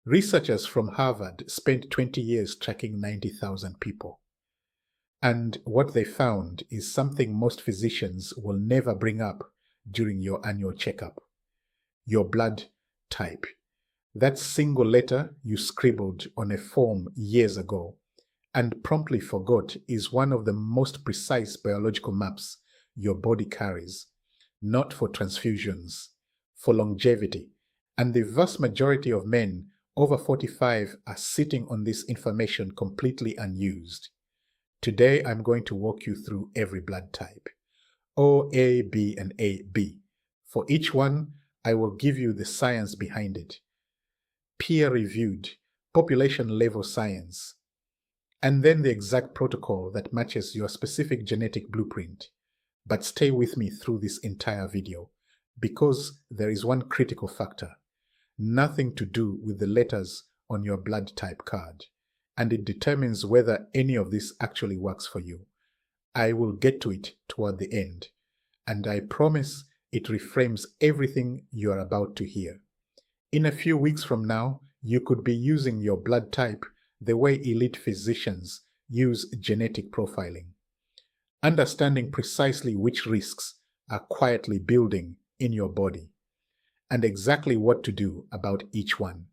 Researchers from Harvard spent 20 years tracking 90,000 people. And what they found is something most physicians will never bring up during your annual checkup: your blood type. That single letter you scribbled on a form years ago and promptly forgot is one of the most precise biological maps your body carries, not for transfusions, for longevity. And the vast majority of men over 45 are sitting on this information completely unused. Today, I'm going to walk you through every blood type: O, A, B, and AB. For each one, I will give you the science behind it, peer-reviewed, population-level science, and then the exact protocol that matches your specific genetic blueprint. But stay with me through this entire video, because there is one critical factor: nothing to do with the letters on your blood type card, and it determines whether any of this actually works for you. I will get to it toward the end, and I promise it reframes everything you are about to hear. In a few weeks from now, you could be using your blood type the way elite physicians use genetic profiling, understanding precisely which risks are quietly building in your body, and exactly what to do about each one.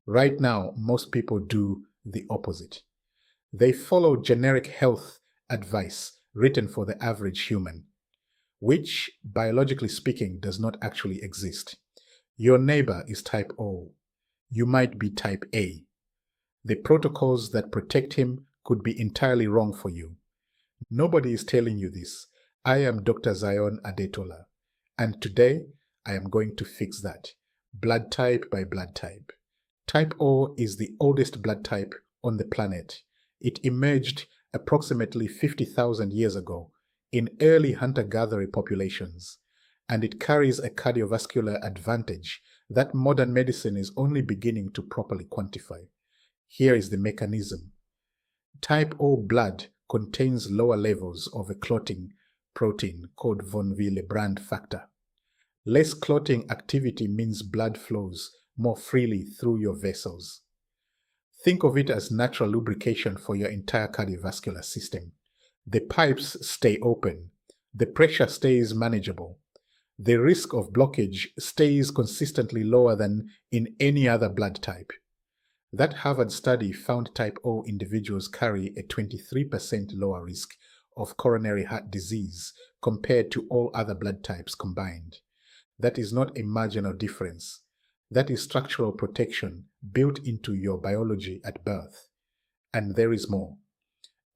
Right now, most people do the opposite. They follow generic health advice written for the average human, which, biologically speaking, does not actually exist. Your neighbor is type O. You might be type A. The protocols that protect him could be entirely wrong for you. Nobody is telling you this. I am Dr. Zion Adetola, and today I am going to fix that, blood type by blood type. Type O is the oldest blood type on the planet. It emerged approximately 50,000 years ago in early hunter-gatherer populations, and it carries a cardiovascular advantage that modern medicine is only beginning to properly quantify. Here is the mechanism. Type O blood contains lower levels of a clotting protein called von Willebrand factor. Less clotting activity means blood flows more freely through your vessels. Think of it as natural lubrication for your entire cardiovascular system. The pipes stay open. The pressure stays manageable. The risk of blockage stays consistently lower than in any other blood type. That Harvard study found type O individuals carry a 23% lower risk of coronary heart disease compared to all other blood types combined. That is not a marginal difference. That is structural protection built into your biology at birth. And there is more.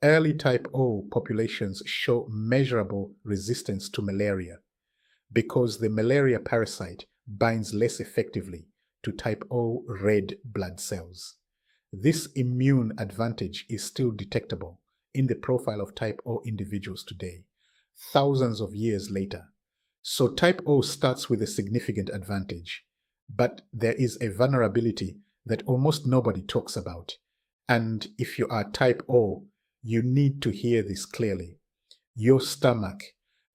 Early type O populations show measurable resistance to malaria because the malaria parasite binds less effectively to type O red blood cells. This immune advantage is still detectable in the profile of type O individuals today, thousands of years later. So type O starts with a significant advantage, but there is a vulnerability that almost nobody talks about. And if you are type O, you need to hear this clearly. Your stomach,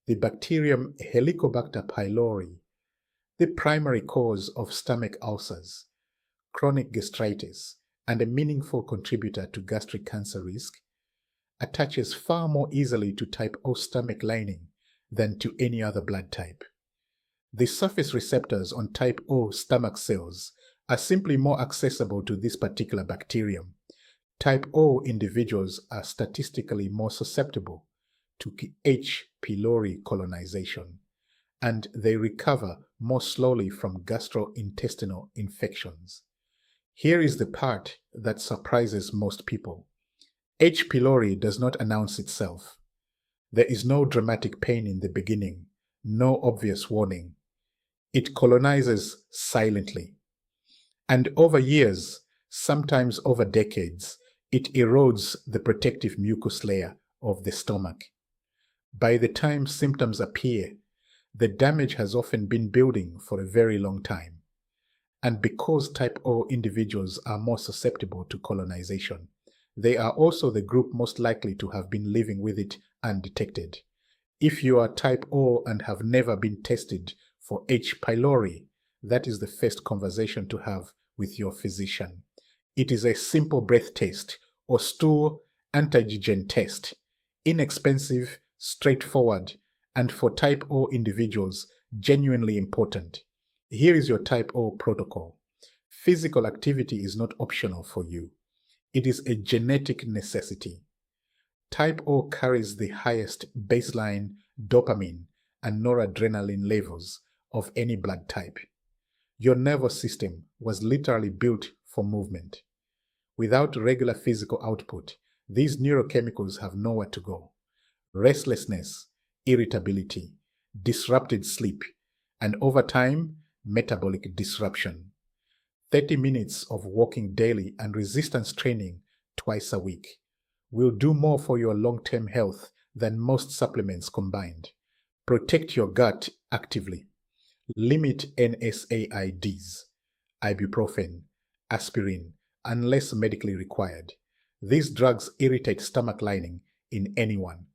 the bacterium Helicobacter pylori, the primary cause of stomach ulcers, chronic gastritis, and a meaningful contributor to gastric cancer risk, attaches far more easily to type O stomach lining than to any other blood type. The surface receptors on type O stomach cells are simply more accessible to this particular bacterium. Type O individuals are statistically more susceptible to H. pylori colonization, and they recover more slowly from gastrointestinal infections. Here is the part that surprises most people. H. pylori does not announce itself. There is no dramatic pain in the beginning, no obvious warning. It colonizes silently. And over years, sometimes over decades, it erodes the protective mucus layer of the stomach. By the time symptoms appear, the damage has often been building for a very long time. And because type O individuals are more susceptible to colonization, they are also the group most likely to have been living with it undetected. If you are type O and have never been tested for H. pylori, that is the first conversation to have with your physician. It is a simple breath test or stool antigen test, inexpensive, straightforward, and for type O individuals, genuinely important. Here is your type O protocol. Physical activity is not optional for you. It is a genetic necessity. Type O carries the highest baseline dopamine and noradrenaline levels of any blood type. Your nervous system was literally built for movement. Without regular physical output, these neurochemicals have nowhere to go. Restlessness, irritability, disrupted sleep, and over time, metabolic disruption. 30 minutes of walking daily and resistance training twice a week will do more for your long-term health than most supplements combined. Protect your gut actively. Limit NSAIDs, ibuprofen, aspirin, unless medically required. These drugs irritate stomach lining in anyone.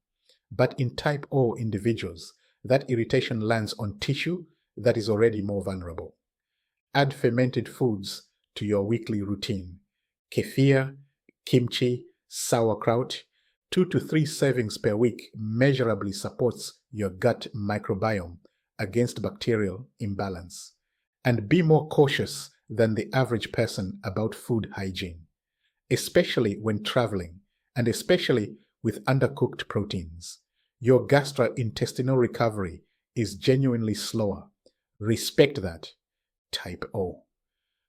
But in type O individuals, that irritation lands on tissue that is already more vulnerable. Add fermented foods to your weekly routine. Kefir, kimchi, sauerkraut, 2 to 3 servings per week measurably supports your gut microbiome against bacterial imbalance. And be more cautious than the average person about food hygiene, especially when traveling, and especially with undercooked proteins. Your gastrointestinal recovery is genuinely slower. Respect that. Type O.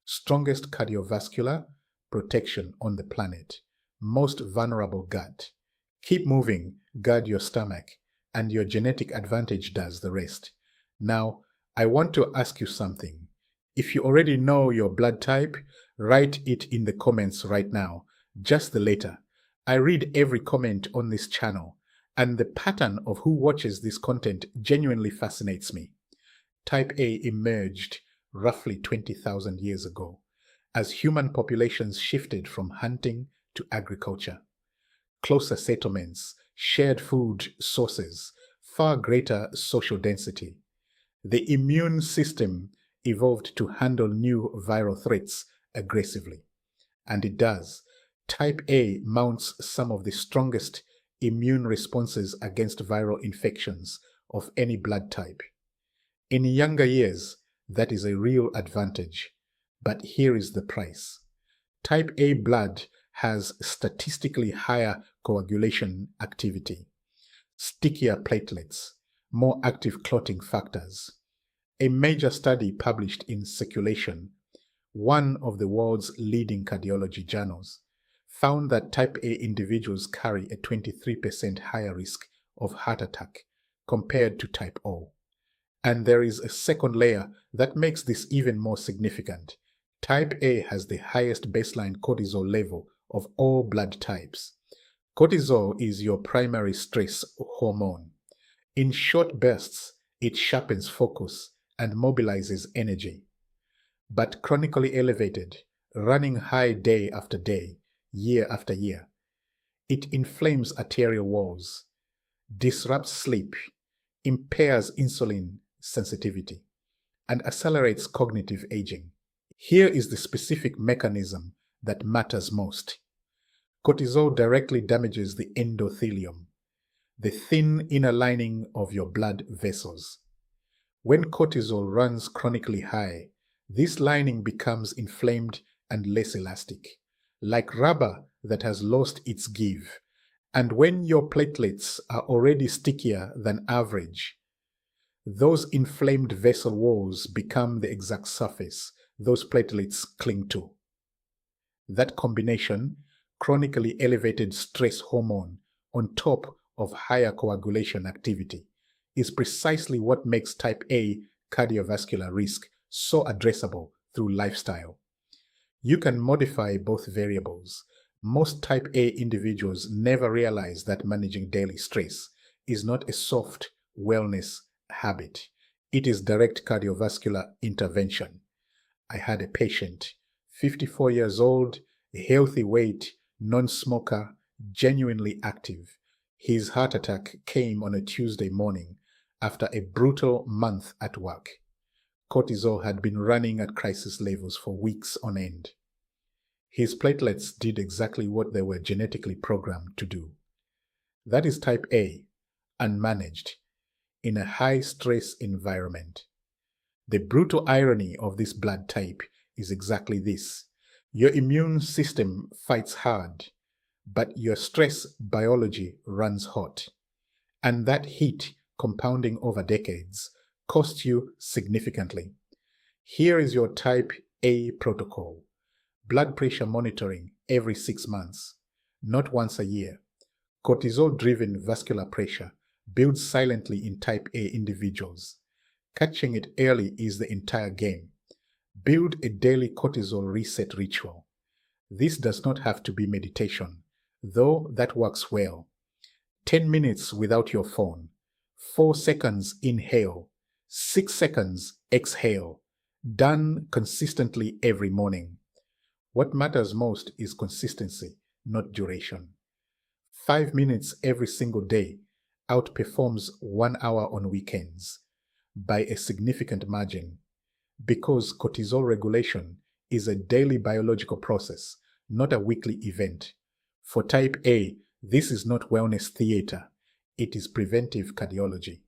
Strongest cardiovascular protection on the planet. Most vulnerable gut. Keep moving, guard your stomach, and your genetic advantage does the rest. Now, I want to ask you something. If you already know your blood type, write it in the comments right now, just the letter. I read every comment on this channel, and the pattern of who watches this content genuinely fascinates me. Type A emerged roughly 20,000 years ago as human populations shifted from hunting to agriculture. Closer settlements, shared food sources, far greater social density. The immune system evolved to handle new viral threats aggressively. And it does. Type A mounts some of the strongest immune responses against viral infections of any blood type. In younger years, that is a real advantage. But here is the price. Type A blood has statistically higher coagulation activity, stickier platelets, more active clotting factors. A major study published in Circulation, one of the world's leading cardiology journals, found that type A individuals carry a 23% higher risk of heart attack compared to type O. And there is a second layer that makes this even more significant. Type A has the highest baseline cortisol level of all blood types. Cortisol is your primary stress hormone. In short bursts, it sharpens focus and mobilizes energy. But chronically elevated, running high day after day, year after year, it inflames arterial walls, disrupts sleep, impairs insulin sensitivity, and accelerates cognitive aging. Here is the specific mechanism that matters most. Cortisol directly damages the endothelium, the thin inner lining of your blood vessels. When cortisol runs chronically high, this lining becomes inflamed and less elastic, like rubber that has lost its give. And when your platelets are already stickier than average, those inflamed vessel walls become the exact surface those platelets cling to. That combination, chronically elevated stress hormone on top of higher coagulation activity, is precisely what makes type A cardiovascular risk so addressable through lifestyle. You can modify both variables. Most type A individuals never realize that managing daily stress is not a soft wellness habit. It is direct cardiovascular intervention. I had a patient, 54 years old, healthy weight, non-smoker, genuinely active. His heart attack came on a Tuesday morning after a brutal month at work. Cortisol had been running at crisis levels for weeks on end. His platelets did exactly what they were genetically programmed to do. That is type A, unmanaged, in a high-stress environment. The brutal irony of this blood type is exactly this. Your immune system fights hard, but your stress biology runs hot. And that heat, compounding over decades, costs you significantly. Here is your type A protocol. Blood pressure monitoring every 6 months, not once a year. Cortisol-driven vascular pressure builds silently in type A individuals. Catching it early is the entire game. Build a daily cortisol reset ritual. This does not have to be meditation, though that works well. 10 minutes without your phone. 4 seconds inhale. 6 seconds exhale. Done consistently every morning. What matters most is consistency, not duration. 5 minutes every single day outperforms 1 hour on weekends by a significant margin, because cortisol regulation is a daily biological process, not a weekly event. For type A, this is not wellness theater, it is preventive cardiology.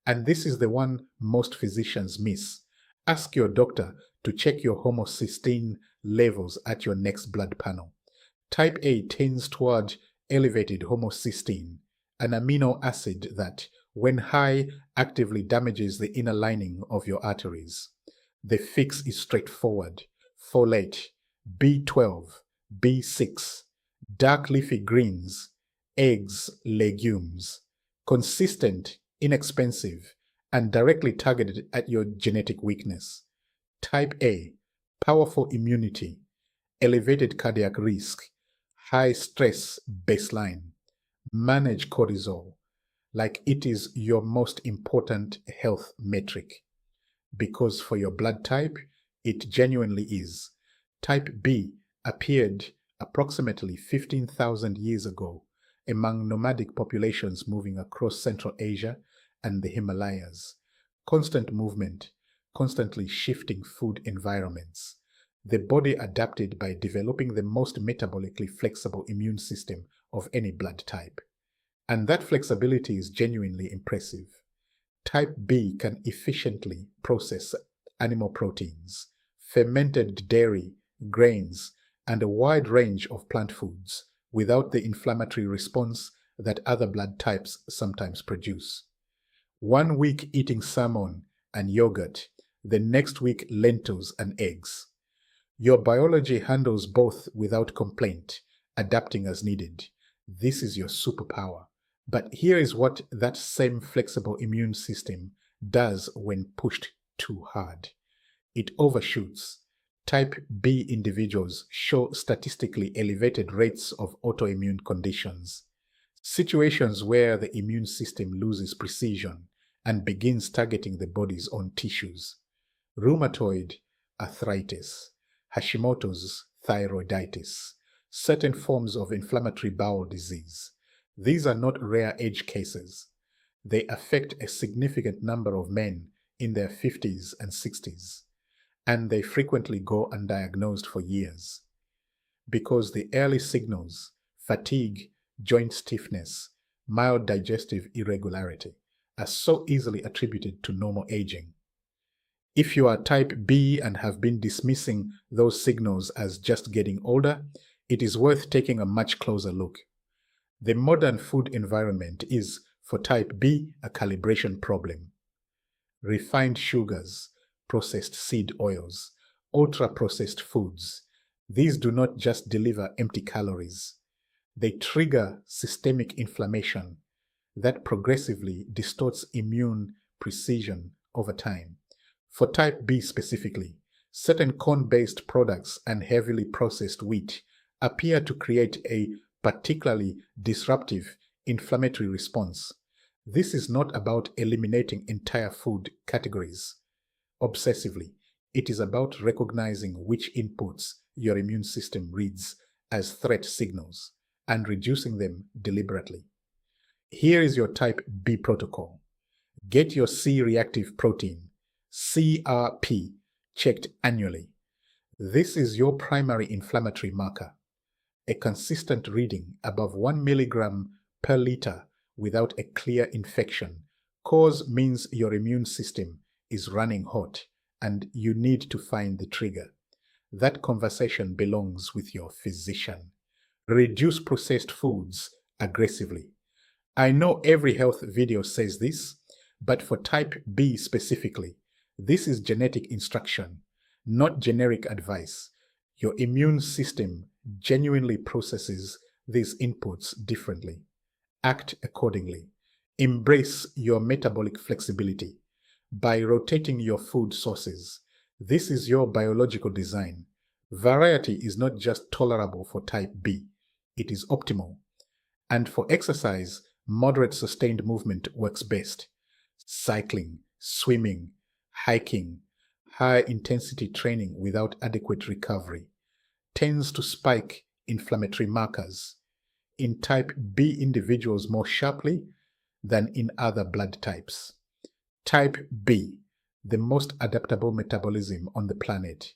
And this is the one most physicians miss. Ask your doctor to check your homocysteine levels at your next blood panel. Type A tends toward elevated homocysteine, an amino acid that, when high, actively damages the inner lining of your arteries. The fix is straightforward. Folate, B12, B6, dark leafy greens, eggs, legumes. Consistent, inexpensive, and directly targeted at your genetic weakness. Type A, powerful immunity, elevated cardiac risk, high stress baseline. Manage cortisol like it is your most important health metric. Because for your blood type, it genuinely is. Type B appeared approximately 15,000 years ago among nomadic populations moving across Central Asia and the Himalayas. Constant movement, constantly shifting food environments. The body adapted by developing the most metabolically flexible immune system of any blood type. And that flexibility is genuinely impressive. Type B can efficiently process animal proteins, fermented dairy, grains, and a wide range of plant foods without the inflammatory response that other blood types sometimes produce. 1 week eating salmon and yogurt, the next week lentils and eggs. Your biology handles both without complaint, adapting as needed. This is your superpower. But here is what that same flexible immune system does when pushed too hard. It overshoots. Type B individuals show statistically elevated rates of autoimmune conditions, situations where the immune system loses precision and begins targeting the body's own tissues. Rheumatoid arthritis, Hashimoto's thyroiditis, certain forms of inflammatory bowel disease. These are not rare edge cases. They affect a significant number of men in their 50s and 60s, and they frequently go undiagnosed for years. Because the early signals, fatigue, joint stiffness, mild digestive irregularity, are so easily attributed to normal aging. If you are type B and have been dismissing those signals as just getting older, it is worth taking a much closer look. The modern food environment is, for type B, a calibration problem. Refined sugars, processed seed oils, ultra-processed foods. These do not just deliver empty calories. They trigger systemic inflammation that progressively distorts immune precision over time. For type B specifically, certain corn-based products and heavily processed wheat appear to create a particularly disruptive inflammatory response. This is not about eliminating entire food categories obsessively. It is about recognizing which inputs your immune system reads as threat signals and reducing them deliberately. Here is your type B protocol. Get your C-reactive protein, CRP, checked annually. This is your primary inflammatory marker. A consistent reading above 1 milligram per liter without a clear infection cause means your immune system is running hot and you need to find the trigger. That conversation belongs with your physician. Reduce processed foods aggressively. I know every health video says this, but for type B specifically, this is genetic instruction, not generic advice. Your immune system genuinely processes these inputs differently. Act accordingly. Embrace your metabolic flexibility by rotating your food sources. This is your biological design. Variety is not just tolerable for type B, it is optimal. And for exercise, moderate sustained movement works best. Cycling, swimming, hiking, high-intensity training without adequate recovery tends to spike inflammatory markers in type B individuals more sharply than in other blood types. Type B, the most adaptable metabolism on the planet.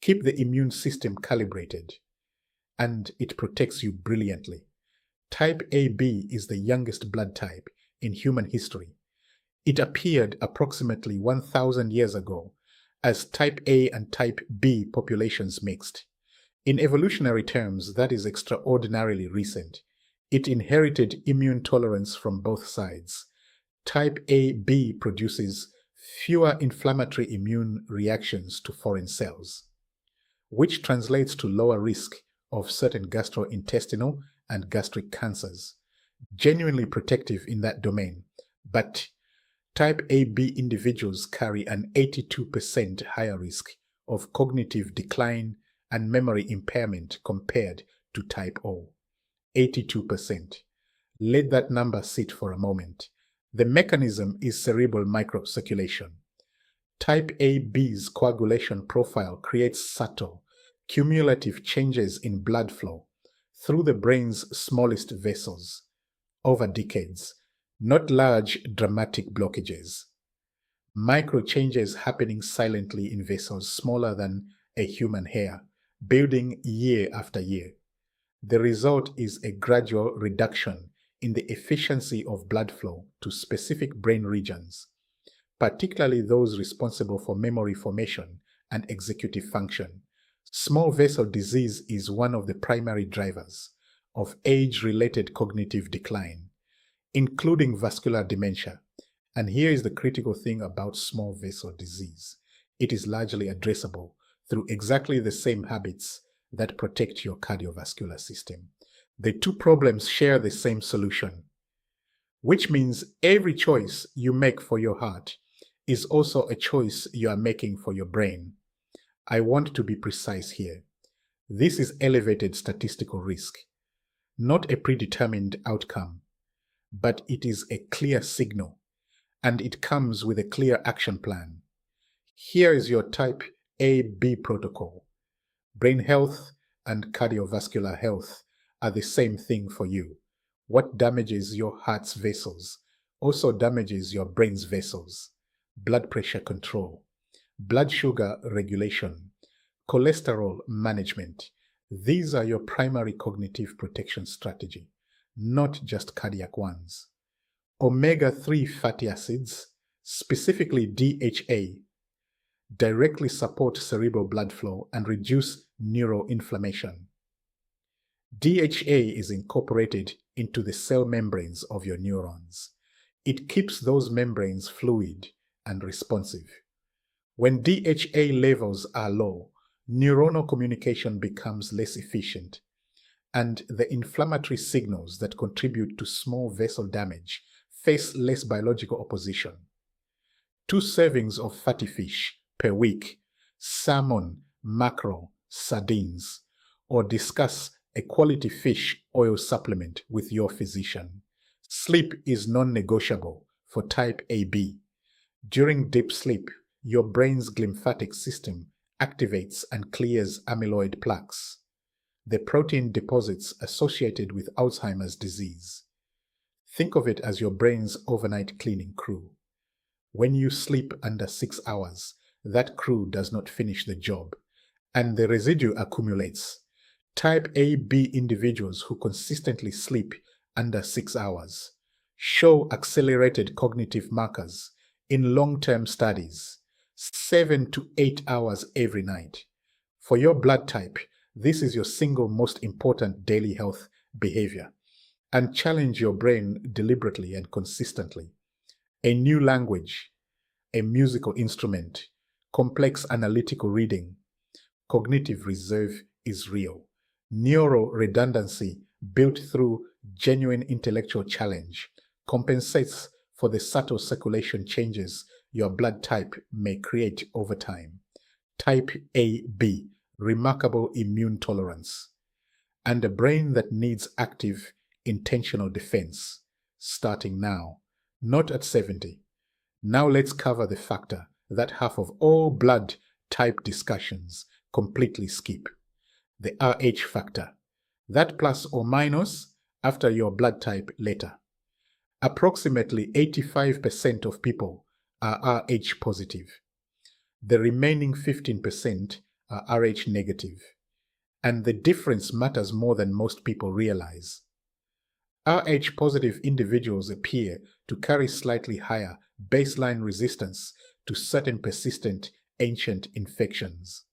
Keep the immune system calibrated, and it protects you brilliantly. Type AB is the youngest blood type in human history. It appeared approximately 1,000 years ago as type A and type B populations mixed. In evolutionary terms, that is extraordinarily recent. It inherited immune tolerance from both sides. Type AB produces fewer inflammatory immune reactions to foreign cells, which translates to lower risk of certain gastrointestinal and gastric cancers. Genuinely protective in that domain, but type AB individuals carry an 82% higher risk of cognitive decline and memory impairment compared to type O. 82%. Let that number sit for a moment. The mechanism is cerebral microcirculation. Type AB's coagulation profile creates subtle, cumulative changes in blood flow through the brain's smallest vessels over decades, not large, dramatic blockages. Micro changes happening silently in vessels smaller than a human hair, building year after year. The result is a gradual reduction in the efficiency of blood flow to specific brain regions, particularly those responsible for memory formation and executive function. Small vessel disease is one of the primary drivers of age-related cognitive decline, including vascular dementia. And here is the critical thing about small vessel disease. It is largely addressable through exactly the same habits that protect your cardiovascular system. The two problems share the same solution, which means every choice you make for your heart is also a choice you are making for your brain. I want to be precise here. This is elevated statistical risk, not a predetermined outcome, but it is a clear signal, and it comes with a clear action plan. Here is your type AB protocol. Brain health and cardiovascular health are the same thing for you. What damages your heart's vessels also damages your brain's vessels. Blood pressure control, blood sugar regulation, cholesterol management. These are your primary cognitive protection strategy, not just cardiac ones. Omega-3 fatty acids, specifically DHA, directly support cerebral blood flow and reduce neuroinflammation. DHA is incorporated into the cell membranes of your neurons. It keeps those membranes fluid and responsive. When DHA levels are low, neuronal communication becomes less efficient, and the inflammatory signals that contribute to small vessel damage face less biological opposition. 2 servings of fatty fish per week, salmon, mackerel, sardines, or discuss a quality fish oil supplement with your physician. Sleep is non-negotiable for type AB. During deep sleep, your brain's glymphatic system activates and clears amyloid plaques, the protein deposits associated with Alzheimer's disease. Think of it as your brain's overnight cleaning crew. When you sleep under 6 hours, that crew does not finish the job, and the residue accumulates. Type A-B individuals who consistently sleep under 6 hours show accelerated cognitive markers in long-term studies, 7 to 8 hours every night. For your blood type, this is your single most important daily health behavior, and challenge your brain deliberately and consistently. A new language, a musical instrument, complex analytical reading. Cognitive reserve is real. Neural redundancy built through genuine intellectual challenge compensates for the subtle circulation changes your blood type may create over time. Type AB, remarkable immune tolerance, and a brain that needs active, intentional defense, starting now, not at 70. Now let's cover the factor that half of all blood type discussions completely skip: the Rh factor, that plus or minus after your blood type later. Approximately 85% of people are Rh positive. The remaining 15% are Rh negative, and the difference matters more than most people realize. Rh positive individuals appear to carry slightly higher baseline resistance to certain persistent ancient infections.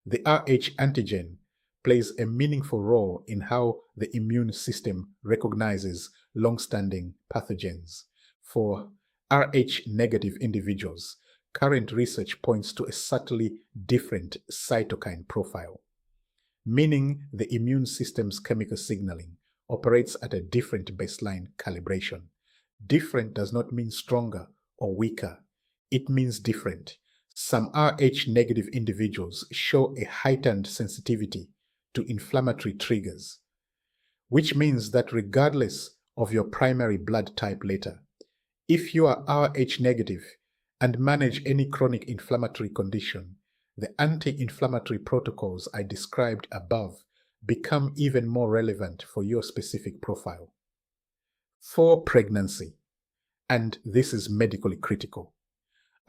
The Rh antigen plays a meaningful role in how the immune system recognizes long-standing pathogens. For Rh negative individuals, current research points to a subtly different cytokine profile, meaning the immune system's chemical signaling operates at a different baseline calibration. Different does not mean stronger or weaker. It means different. Some Rh negative individuals show a heightened sensitivity to inflammatory triggers, which means that regardless of your primary blood type later, if you are Rh negative and manage any chronic inflammatory condition, the anti-inflammatory protocols I described above become even more relevant for your specific profile. For pregnancy, and this is medically critical,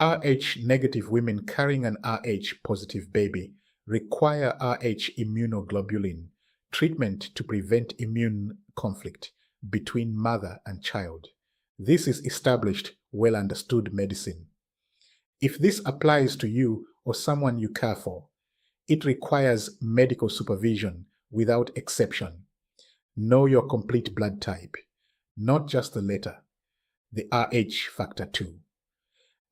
Rh negative women carrying an Rh positive baby require Rh immunoglobulin treatment to prevent immune conflict between mother and child. This is established, well understood medicine. If this applies to you or someone you care for, it requires medical supervision without exception. Know your complete blood type, not just the letter, the Rh factor too.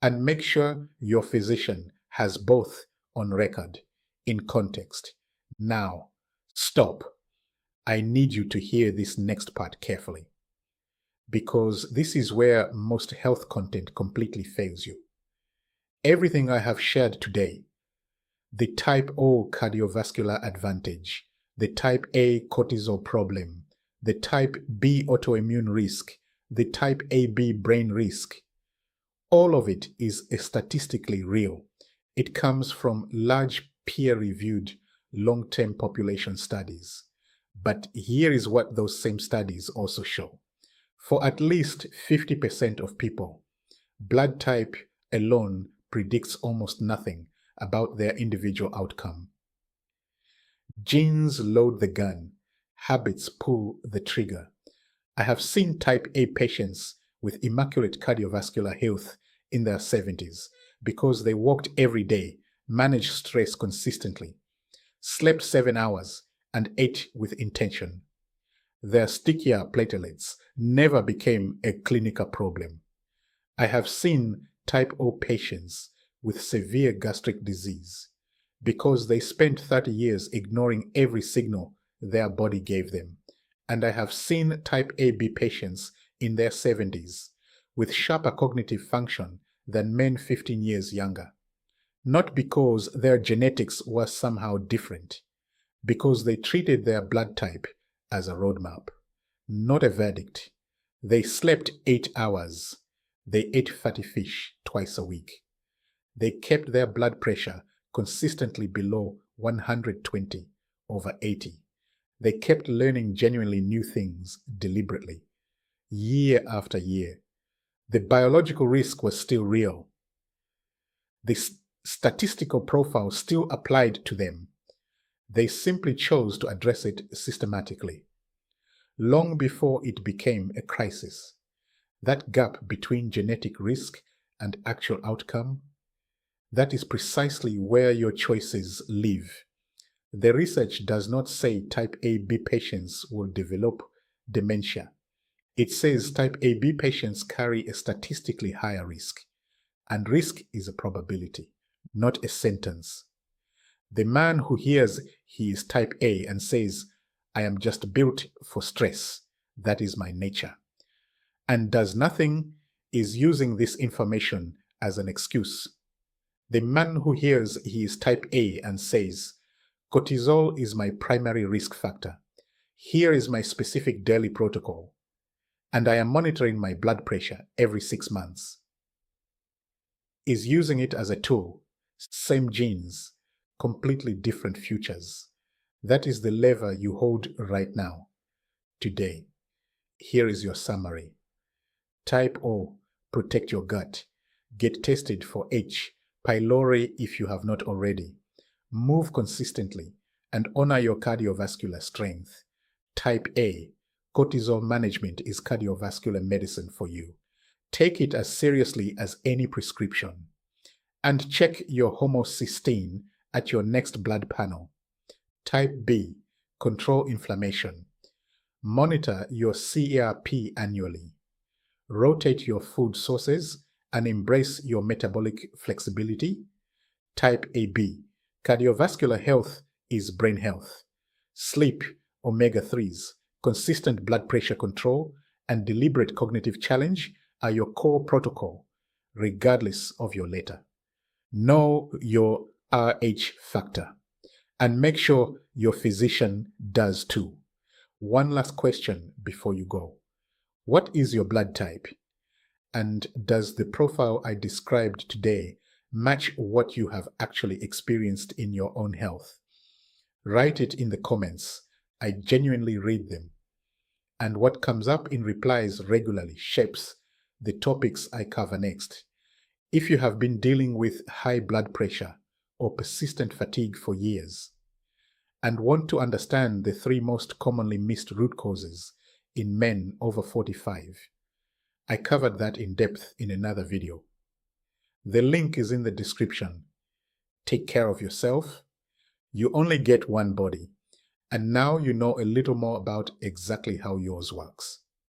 And make sure your physician has both on record, in context. Now, stop. I need you to hear this next part carefully, because this is where most health content completely fails you. Everything I have shared today, the type O cardiovascular advantage, the type A cortisol problem, the type B autoimmune risk, the type AB brain risk, all of it is statistically real. It comes from large peer-reviewed long-term population studies. But here is what those same studies also show. For at least 50% of people, blood type alone predicts almost nothing about their individual outcome. Genes load the gun, habits pull the trigger. I have seen type A patients with immaculate cardiovascular health in their 70s because they walked every day, managed stress consistently, slept 7 hours, and ate with intention. Their stickier platelets never became a clinical problem. I have seen type O patients with severe gastric disease because they spent 30 years ignoring every signal their body gave them. And I have seen type AB patients in their 70s with sharper cognitive function than men 15 years younger. Not because their genetics were somehow different, because they treated their blood type as a roadmap, not a verdict. They slept 8 hours. They ate fatty fish twice a week. They kept their blood pressure consistently below 120/80. They kept learning genuinely new things deliberately, year after year. The biological risk was still real. The statistical profile still applied to them. They simply chose to address it systematically. Long before it became a crisis, that gap between genetic risk and actual outcome, that is precisely where your choices live. The research does not say type AB patients will develop dementia. It says type AB patients carry a statistically higher risk, and risk is a probability, not a sentence. The man who hears he is type A and says, I am just built for stress, that is my nature, and does nothing, is using this information as an excuse. The man who hears he is type A and says, cortisol is my primary risk factor, here is my specific daily protocol, and I am monitoring my blood pressure every 6 months, is using it as a tool. Same genes, completely different futures. That is the lever you hold right now, today. Here is your summary. Type O, protect your gut. Get tested for H, pylori if you have not already. Move consistently and honor your cardiovascular strength. Type A, cortisol management is cardiovascular medicine for you. Take it as seriously as any prescription. And check your homocysteine at your next blood panel. Type B, control inflammation. Monitor your CRP annually. Rotate your food sources and embrace your metabolic flexibility. Type AB, cardiovascular health is brain health. Sleep, omega-3s, consistent blood pressure control, and deliberate cognitive challenge are your core protocol, regardless of your letter. Know your RH factor, and make sure your physician does too. One last question before you go. What is your blood type? And does the profile I described today match what you have actually experienced in your own health? Write it in the comments. I genuinely read them. And what comes up in replies regularly shapes the topics I cover next. If you have been dealing with high blood pressure or persistent fatigue for years, and want to understand the 3 most commonly missed root causes in men over 45, I covered that in depth in another video. The link is in the description. Take care of yourself. You only get one body, and now you know a little more about exactly how yours works.